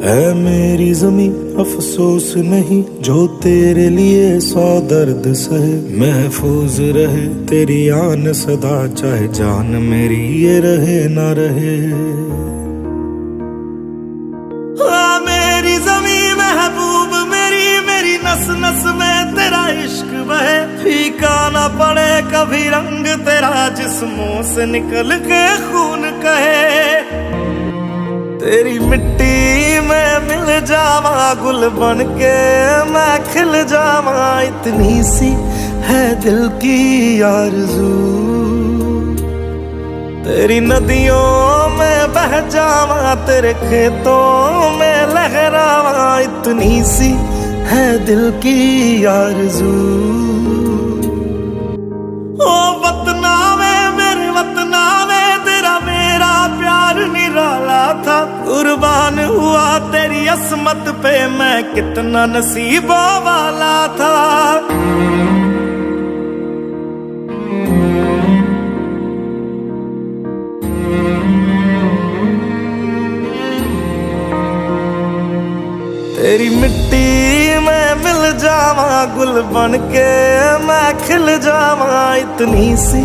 है मेरी ज़मीं अफसोस नहीं जो तेरे लिए 100 दर्द सहे। महफूज रहे तेरी आन सदा, चाहे जान मेरी ये रहे ना रहे। मेरी ज़मीं महबूब मेरी, मेरी नस नस में तेरा इश्क बहे। फीका ना पड़े कभी रंग तेरा, जिस्मों से निकल के खून कहे। तेरी मिट्टी में मिल जावा गुल बन के मैं खिल जावा, इतनी सी है दिल की आरज़ू। तेरी नदियों में बह जावा, तेरे खेतों में लहरावा, इतनी सी है दिल की आरज़ू। ओ वतना में मेरे वतना में तेरा मेरा प्यार निराला था। कुर्बान हुआ तेरी असमत पे मैं, कितना नसीबों वाला था। तेरी मिट्टी में मिल जावा गुल बन के मैं खिल जावा, इतनी सी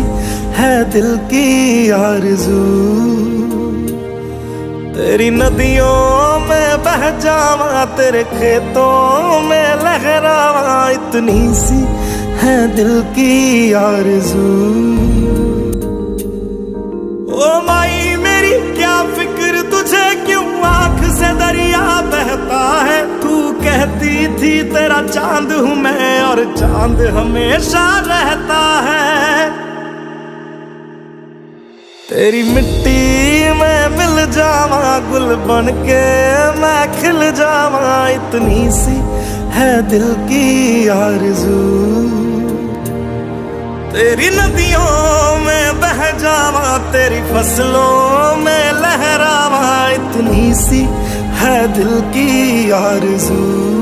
है दिल की आरज़ू। तेरी नदियों में बह जावा, तेरे खेतों में लहरावा, इतनी सी है दिल की आरज़ू। ओ माई मेरी क्या फिक्र तुझे, क्यों आँख से दरिया बहता है। तू कहती थी तेरा चांद हूँ मैं, और चांद हमेशा रहता है। तेरी मिट्टी में मिल जावा गुल बन के मैं खिल जावा, इतनी सी है दिल की आरज़ू। तेरी नदियों में बह जावा, तेरी फसलों में लहरावा, इतनी सी है दिल की आरज़ू।